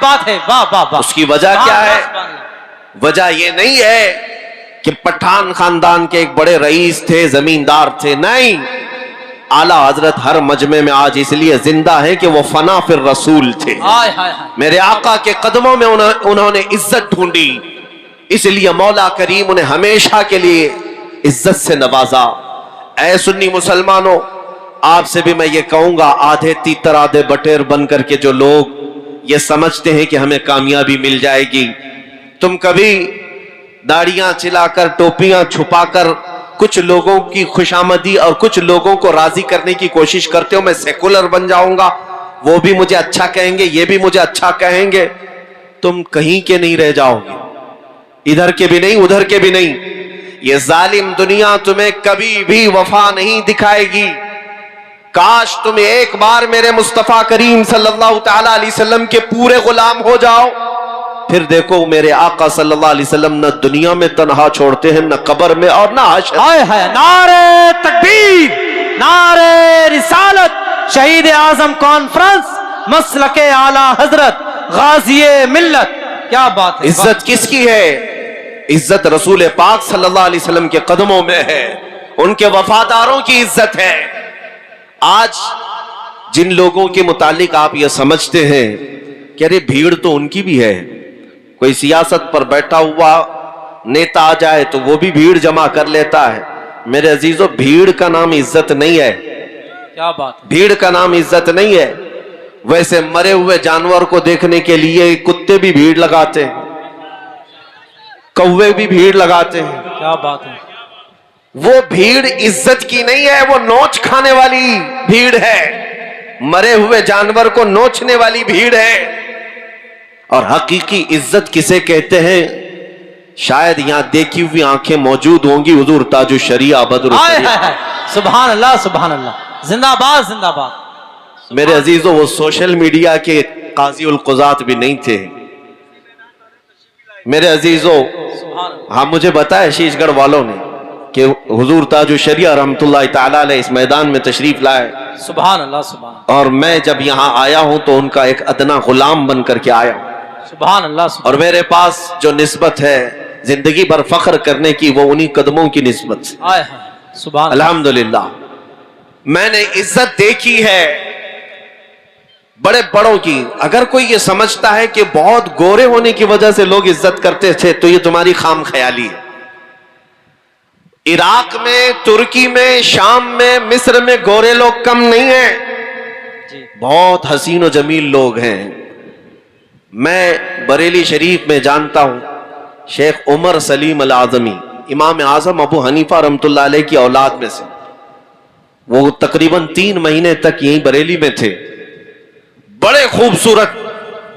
बात है, वाह वाह वाह। उसकी वजह क्या है? वजह ये नहीं है कि पठान खानदान के एक बड़े रईस थे, जमींदार थे, नहीं। आला हजरत हर मजमे में आज इसलिए जिंदा है कि वो फना फिर रसूल थे। मेरे आका के कदमों में उन्होंने इज्जत ढूंढी, इसलिए मौला करीम उन्हें हमेशा के लिए इज्जत से नवाजा। ऐ सुन्नी मुसलमानों, आपसे भी मैं ये कहूंगा, आधे तीतर आधे बटेर बन करके जो लोग ये समझते हैं कि हमें कामयाबी मिल जाएगी, तुम कभी दाढ़ियां चिलाकर, टोपियां छुपाकर कुछ लोगों की खुशामदी और कुछ लोगों को राजी करने की कोशिश करते हो, मैं सेकुलर बन जाऊंगा, वो भी मुझे अच्छा कहेंगे, ये भी मुझे अच्छा कहेंगे, तुम कहीं के नहीं रह जाओगे, इधर के भी नहीं उधर के भी नहीं। ये जालिम दुनिया तुम्हें कभी भी वफा नहीं दिखाएगी। काश तुम एक बार मेरे मुस्तफा करीम सल्लल्लाहु तआला अलैहि वसल्लम के पूरे गुलाम हो जाओ, फिर देखो मेरे आका सल्लल्लाहु अलैहि वसल्लम न दुनिया में तन्हा छोड़ते हैं, न कब्र में और न हश्र। नारे तकबीर, नारे रिसालत, शहीद आजम कॉन्फ्रेंस, मसलके आला हजरत, गाज़िए मिल्लत। क्या बात है। इज्जत किसकी है? इज्जत रसूल पाक सल्लल्लाहु अलैहि वसल्लम के कदमों में है, उनके वफादारों की इज्जत है। आज जिन लोगों के मुतालिक आप ये समझते हैं कि अरे भीड़ तो उनकी भी है, कोई सियासत पर बैठा हुआ नेता आ जाए तो वो भी भीड़ जमा कर लेता है, मेरे अजीजों भीड़ का नाम इज्जत नहीं है। क्या बात है। भीड़ का नाम इज्जत नहीं है। वैसे मरे हुए जानवर को देखने के लिए कुत्ते भी भीड़ लगाते हैं, कौवे भी भीड़ लगाते हैं। क्या बात है। वो भीड़ इज्जत की नहीं है, वो नोच खाने वाली भीड़ है, मरे हुए जानवर को नोचने वाली भीड़ है। और हकीकी इज्जत किसे कहते हैं? शायद यहां देखी हुई आंखें मौजूद होंगी, हुजूर ताजु शरिया बदर। सुभान अल्लाह, सुभान अल्लाह, जिंदाबाद जिंदाबाद। मेरे अजीजों, वो सोशल मीडिया के काजी उल कुज़ात भी नहीं थे। मेरे अजीजों, हाँ मुझे बताया शीशगढ़ वालों ने कि हुजूर ताजु शरिया रहमतुल्लाह तआला अलैह इस मैदान में तशरीफ लाए। सुभान अल्लाह, सुभान। और मैं जब यहाँ आया हूं तो उनका एक अदना गुलाम बन करके आया हूं। सुभान अल्लाह, सुभान। और मेरे पास जो निस्बत है जिंदगी भर फख्र करने की, वो उन्हीं कदमों की निस्बत। सुभान अल्हम्दुलिल्लाह। मैंने इज्जत देखी है बड़े बड़ों की। अगर कोई ये समझता है कि बहुत गोरे होने की वजह से लोग इज्जत करते थे, तो ये तुम्हारी खाम ख्याली है। इराक में, तुर्की में, शाम में, मिस्र में गोरे लोग कम नहीं हैं, बहुत हसीन और जमील लोग हैं। मैं बरेली शरीफ में जानता हूं शेख उमर सलीम अल आजमी, इमाम आजम अबू हनीफा रहमतुल्लाह अलैह की औलाद में से। वो तकरीबन 3 महीने तक यहीं बरेली में थे। बड़े खूबसूरत,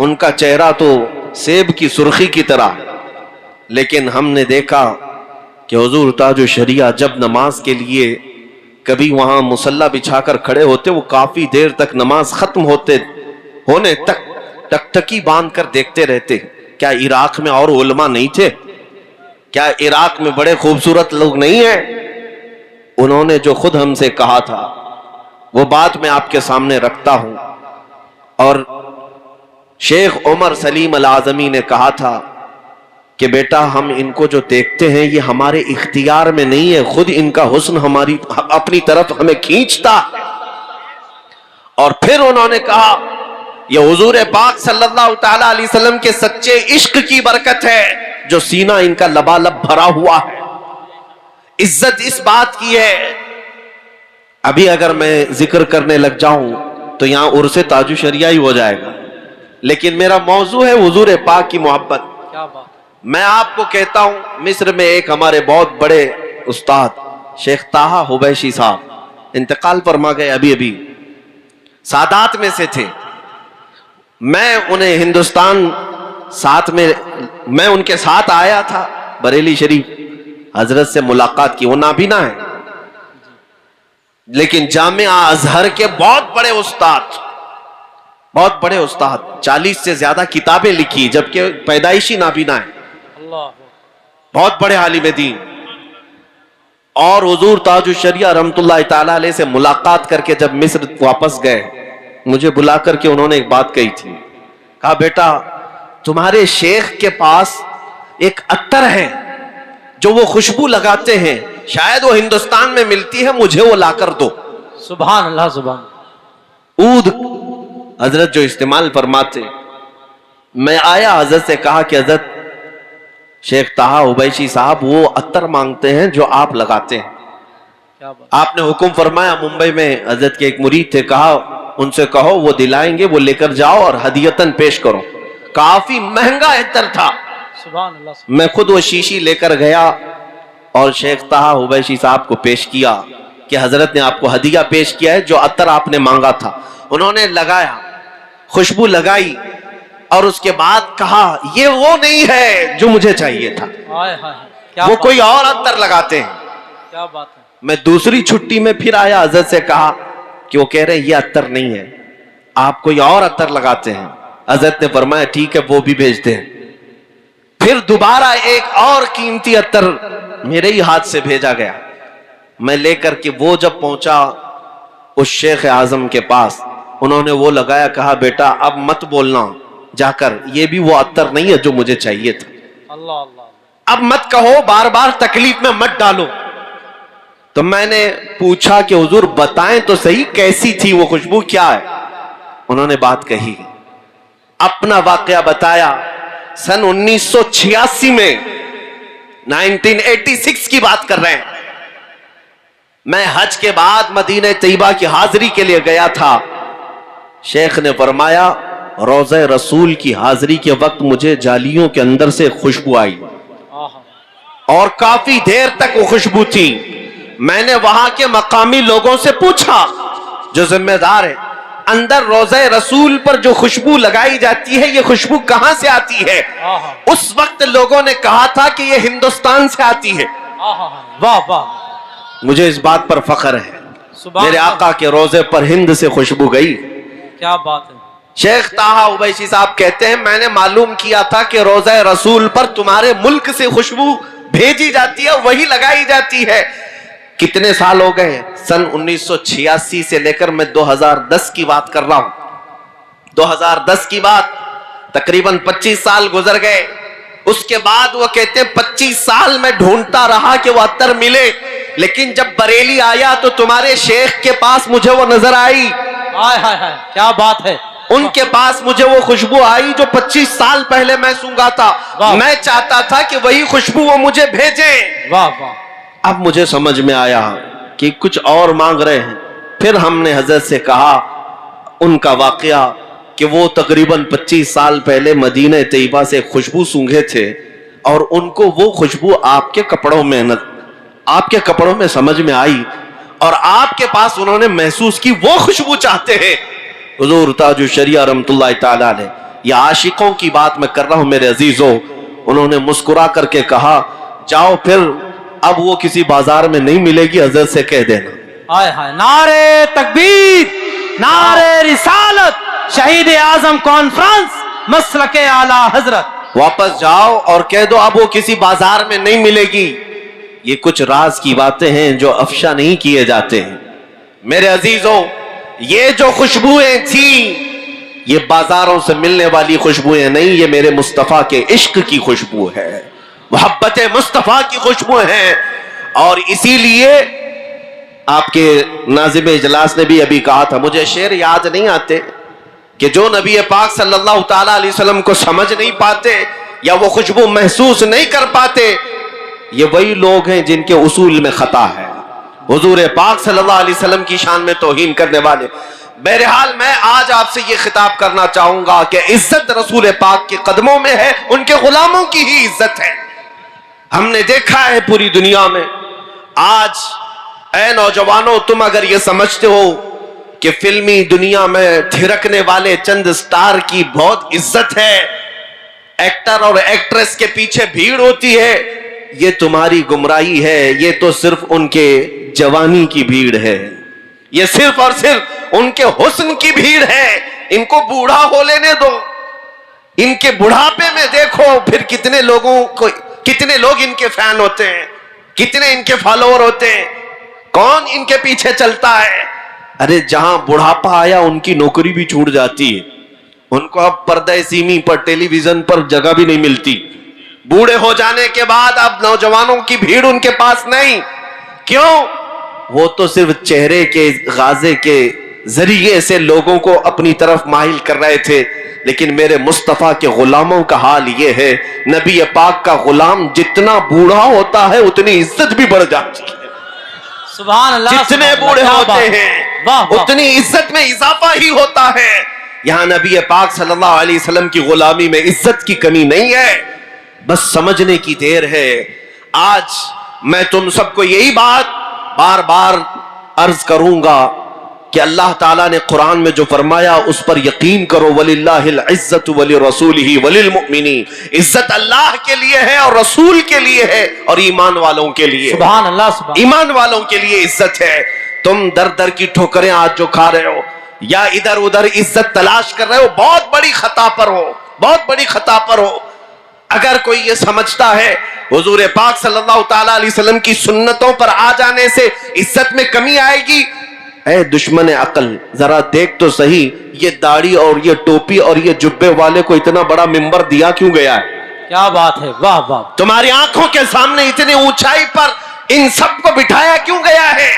उनका चेहरा तो सेब की सुर्खी की तरह। लेकिन हमने देखा कि हुजूर ताजु शरिया जब नमाज के लिए कभी वहां मुसल्ला बिछाकर खड़े होते, वो काफी देर तक नमाज खत्म होने तक टकटकी बांध कर देखते रहते। क्या इराक में और उलमा नहीं थे? क्या इराक में बड़े खूबसूरत लोग नहीं हैं? उन्होंने जो खुद हमसे कहा था वो बात मैं आपके सामने रखता हूं। और शेख उमर सलीम अल आजमी ने कहा था कि बेटा, हम इनको जो देखते हैं ये हमारे इख्तियार में नहीं है, खुद इनका हुस्न हमारी अपनी तरफ हमें खींचता है। और फिर उन्होंने कहा, ये हुजूर पाक सल्लल्लाहु तआला अलैहि वसल्लम के सच्चे इश्क की बरकत है जो सीना इनका लबालब भरा हुआ है। इज्जत इस बात की है। अभी अगर मैं जिक्र करने लग जाऊं तो यहां उर्से ताजु शरिया ही हो जाएगा, लेकिन मेरा मौजू है हुजूर पाक की मोहब्बत। क्या बात। मैं आपको कहता हूं, मिस्र में एक हमारे बहुत बड़े उस्ताद शेख ताहा हुबैशी साहब इंतकाल फरमा गए, अभी अभी सादात में से थे। मैं उन्हें हिंदुस्तान साथ में, मैं उनके साथ आया था बरेली शरीफ, हजरत से मुलाकात की। वो नाबीना है, लेकिन जामिया अजहर के बहुत बड़े उस्ताद, बहुत बड़े उस्ताद, 40 से ज्यादा किताबें लिखी, जबकि पैदाइशी नाबीना है। बहुत बड़े आलिम दीन। और हुजूर ताजु शरिया रहमतुल्लाह तआला अलैह से मुलाकात करके जब मिस्र वापस गए, मुझे बुला करके उन्होंने एक बात कही थी कहा बेटा तुम्हारे शेख के पास एक अत्तर है जो वो खुशबू लगाते हैं, शायद वो हिंदुस्तान में मिलती है, मुझे वो लाकर दो। सुभान अल्लाह सुभान। ऊद हजरत जो इस्तेमाल फरमाते, मैं आया हजरत से कहा कि हजरत शेख ताहा उबैशी साहब वो अत्तर मांगते हैं जो आप लगाते हैं। क्या बात। आपने हुक्म फरमाया, मुंबई में हजरत के एक मुरीद थे, कहा उनसे कहो वो दिलाएंगे, वो लेकर जाओ और हदियतन पेश करो। काफी महंगा अत्तर था। सुभान अल्लाह। मैं खुद वो शीशी लेकर गया और शेख ताहा उबैशी साहब को पेश किया कि हजरत ने आपको हदिया पेश किया है, जो अत्तर आपने मांगा था। उन्होंने लगाया, खुशबू लगाई और उसके बाद कहा ये वो नहीं है जो मुझे चाहिए था, हाय हाय क्या वो बात। कोई और अत्तर लगाते हैं। क्या बात है। मैं दूसरी छुट्टी में फिर आया, हजरत से कहा कि वो कह रहे हैं ये अत्तर नहीं है, आप कोई और अत्तर लगाते हैं। हजरत ने फरमाया ठीक है वो भी भेज दें। फिर दोबारा एक और कीमती अत्तर मेरे ही हाथ से भेजा गया। मैं लेकर के वो जब पहुंचा उस शेख आजम के पास, उन्होंने वो लगाया, कहा बेटा अब मत बोलना जाकर, ये भी वो अत्तर नहीं है जो मुझे चाहिए था। अल्लाह अल्लाह। अब मत कहो, बार बार तकलीफ में मत डालो। तो मैंने पूछा कि हुजूर बताएं तो सही कैसी थी वो खुशबू, क्या है? उन्होंने बात कही, अपना वाकया बताया। सन 1986 में 1986 की बात कर रहे हैं। मैं हज के बाद मदीने तैयबा की हाजिरी के लिए गया था। शेख ने फरमाया रोज़े रसूल की हाजिरी के वक्त मुझे जालियों के अंदर से खुशबू आई और काफी देर तक वो खुशबू थी। मैंने वहां के मकामी लोगों से पूछा जो जिम्मेदार है, अंदर रोज़े रसूल पर जो खुशबू लगाई जाती है ये खुशबू कहां से आती है? उस वक्त लोगों ने कहा था कि ये हिंदुस्तान से आती है। वाह वाह। मुझे इस बात पर फख्र है, मेरे आका के रोजे पर हिंद से खुशबू गई। क्या बात है। शेख ताहा उबैशी साहब कहते हैं मैंने मालूम किया था कि रोज़े रसूल पर तुम्हारे मुल्क से खुशबू भेजी जाती है, वही लगाई जाती है। कितने साल हो गए? सन 1986 से लेकर मैं 2010 की बात कर रहा हूं। 2010 की बात, तकरीबन 25 साल गुजर गए। उसके बाद वो कहते हैं 25 साल में ढूंढता रहा कि वो अत्तर मिले, लेकिन जब बरेली आया तो तुम्हारे शेख के पास मुझे वो नजर आई। हाय हाय हाय क्या बात है। उनके पास मुझे वो खुशबू आई जो 25 साल पहले मैं सूंघा था। मैं चाहता था कि वही खुशबू वो मुझे भेजे। वाह वाह। अब मुझे समझ में आया कि कुछ और मांग रहे हैं। फिर हमने हजरत से कहा उनका वाकया कि वो तकरीबन 25 साल पहले मदीने तैयबा से खुशबू सूंघे थे और उनको वो खुशबू आपके कपड़ों में समझ में आई और आपके पास उन्होंने महसूस की, वो खुशबू चाहते हैं। हुजूर ताजुल शरिया रहमतुल्लाह ताला अलैह, ये आशिकों की बात मैं कर रहा हूं मेरे अजीजों। उन्होंने मुस्कुरा करके कहा जाओ फिर, अब वो किसी बाजार में नहीं मिलेगी, हजरत से कह देना। हाय हाय। नारे तकबीर, नारे रिसालत, शहीद आजम कॉन्फ्रेंस, मसलके आला हजरत। वापस जाओ और कह दो अब वो किसी बाजार में नहीं मिलेगी। ये कुछ राज की बातें हैं जो अफशा नहीं किए जाते हैं। मेरे अजीजों, ये जो खुशबुएं थी ये बाजारों से मिलने वाली खुशबुएं नहीं, ये मेरे मुस्तफा के इश्क की खुशबू है, मोहब्बत मुस्तफा की खुशबू है। और इसीलिए आपके नाज़िम इजलास ने भी अभी कहा था, मुझे शेर याद नहीं आते, कि जो नबी पाक सल्लल्लाहु ताला अलैहि वसल्लम को समझ नहीं पाते या वो खुशबू महसूस नहीं कर पाते, ये वही लोग हैं जिनके उसूल में खता है। हुजूर पाक सल्लल्लाहु अलैहि वसल्लम की शान में तौहीन करने वाले। बहरहाल मैं आज आपसे ये खिताब करना चाहूंगा कि इज्जत रसूल पाक के कदमों में है, उनके गुलामों की ही इज्जत है। हमने देखा है पूरी दुनिया में। आज ऐ नौजवानों, तुम अगर ये समझते हो कि फिल्मी दुनिया में थिरकने वाले चंद स्टार की बहुत इज्जत है, एक्टर और एक्ट्रेस के पीछे भीड़ होती है, ये तुम्हारी गुमराही है। ये तो सिर्फ उनके जवानी की भीड़ है, ये सिर्फ और सिर्फ उनके हुस्न की भीड़ है। इनको बूढ़ा हो लेने दो, इनके बुढ़ापे में देखो फिर कितने लोग इनके फैन होते हैं, कितने इनके फॉलोअर होते हैं, कौन इनके पीछे चलता है। अरे जहां बुढ़ापा आया उनकी नौकरी भी छूट जाती है, उनको अब पर्दे सीमी पर, टेलीविजन पर जगह भी नहीं मिलती। बूढ़े हो जाने के बाद अब नौजवानों की भीड़ उनके पास नहीं। क्यों? वो तो सिर्फ चेहरे के गाजे के जरिए से लोगों को अपनी तरफ माहिल कर रहे थे। लेकिन मेरे मुस्तफा के गुलामों का हाल ये है, नबी पाक का गुलाम जितना बूढ़ा होता है उतनी इज्जत भी बढ़ जाती है। सुभान अल्लाह। जितने बूढ़े होते हैं उतनी इज्जत में इजाफा ही होता है। यहां नबी पाक सल्लल्लाहु अलैहि वसल्लम की गुलामी में इज्जत की कमी नहीं है, बस समझने की देर है। आज मैं तुम सबको यही बात बार बार अर्ज करूंगा कि अल्लाह ताला ने कुरान में जो फरमाया उस पर यकीन करो। वलिल्लाहिल इज्जतु वलिरसूलिही वलिलमुमिनीन। इज्जत अल्लाह के लिए है और रसूल के लिए है और ईमान वालों के लिए। सुभान अल्लाह, सुभान। ईमान वालों के लिए इज्जत है। तुम दर दर की ठोकरें आज जो खा रहे हो या इधर उधर इज्जत तलाश कर रहे हो, बहुत बड़ी खता पर हो, बहुत बड़ी खता पर हो। अगर कोई ये समझता है हुजूर पाक सल्लल्लाहु ताला अलैहि वसल्लम की सुन्नतों पर आ जाने से इज्जत में कमी आएगी, ऐ दुश्मन अकल, जरा देख तो सही, ये दाढ़ी और ये टोपी और ये जुब्बे वाले को इतना बड़ा मिंबर दिया क्यों गया है? क्या बात है, वाह वाह। तुम्हारी आंखों के सामने इतनी ऊंचाई पर इन सबको बिठाया क्यों गया है?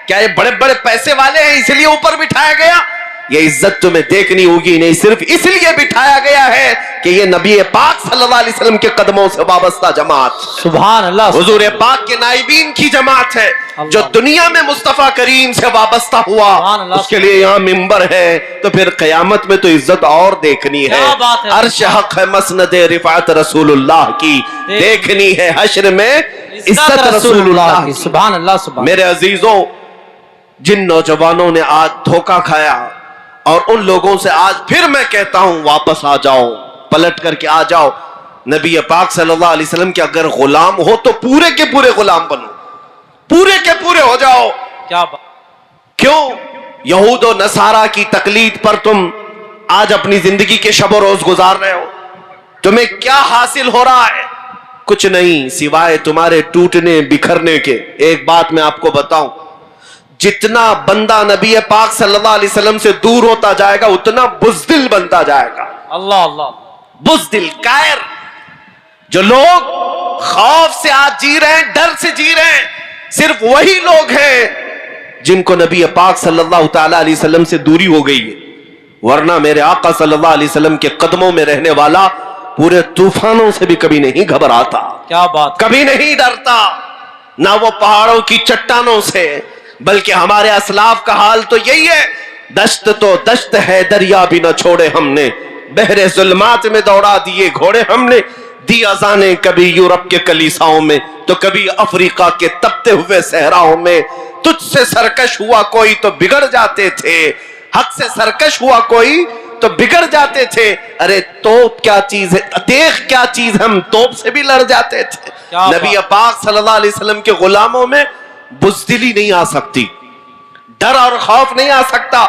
क्या ये बड़े बड़े पैसे वाले हैं इसलिए ऊपर बिठाया गया? ये इज्जत तुम्हें देखनी होगी, नहीं सिर्फ इसलिए बिठाया गया है कि ये नबी पाक सल्लल्लाहु अलैहि वसल्लम के कदमों से वाबस्ता जमात, सुभान अल्लाह, हुजूर पाक के नाइबीन की जमात है जो दुनिया में मुस्तफा करीम से वाबस्ता हुआ। उसके लिए यहाँ मिंबर है, तो फिर क़यामत में तो इज्जत और देखनी है। अर्श हक है, मसनद रिफात रसूलुल्लाह की देखनी है, हश्र में इज्जत रसूलुल्लाह की। सुभान अल्लाह, सुभान। मेरे अजीजों, जिन नौजवानों ने आज धोखा खाया और उन लोगों से आज फिर मैं कहता हूं वापस आ जाओ, पलट करके आ जाओ। नबी पाक सल्लल्लाहु अलैहि वसल्लम के अगर गुलाम हो तो पूरे के पूरे गुलाम बनो, पूरे के पूरे हो जाओ। क्या बात। क्यों यहूद और नसारा की तकलीद पर तुम आज अपनी जिंदगी के शब रोज गुजार रहे हो? तुम्हें क्या हासिल हो रहा है? कुछ नहीं सिवाय तुम्हारे टूटने बिखरने के। एक बात मैं आपको बताऊं, जितना बंदा नबी पाक सल्लल्लाहु अलैहि वसल्लम से दूर होता जाएगा उतना बुज़दिल बनता जाएगा। अल्लाह अल्लाह। बुज़दिल, कायर। जो लोग खौफ से आज जी रहे हैं, डर से जी रहे हैं, सिर्फ वही लोग हैं जिनको नबी पाक सल्लल्लाहु ताला अलैहि वसल्लम से दूरी हो गई है। वरना मेरे आका सल्लल्लाहु अलैहि वसल्लम के कदमों में रहने वाला पूरे तूफानों से भी कभी नहीं घबराता। क्या बात। कभी नहीं डरता, ना वो पहाड़ों की चट्टानों से, बल्कि हमारे असलाफ का हाल तो यही है। दश्त तो दश्त है, दरिया भी न छोड़े हमने, बहरे जुल्मात में दौड़ा दिए घोड़े हमने। दी अजाने कभी यूरोप के कलीसाओं में तो कभी अफ्रीका के तपते हुए सहराओं में। तुझसे सरकश हुआ कोई तो बिगड़ जाते थे, हक से सरकश हुआ कोई तो बिगड़ जाते थे। अरे तोप क्या चीज है, देख क्या चीज, हम तोप से भी लड़ जाते थे। नबी पाक सल्लल्लाहु अलैहि वसल्लम के गुलामों में बुज़दिली नहीं आ सकती, डर और खौफ नहीं आ सकता।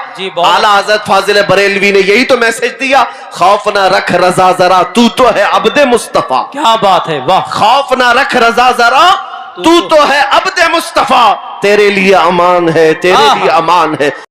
आला हज़रत फाजिल बरेलवी ने यही तो मैसेज दिया, खौफ ना रख रजा जरा, तू तो है अब्दे मुस्तफा। क्या बात है, वाह। खौफ ना रख रजा जरा, तू तो है अब्दे मुस्तफा, तेरे लिए अमान है, तेरे लिए अमान है।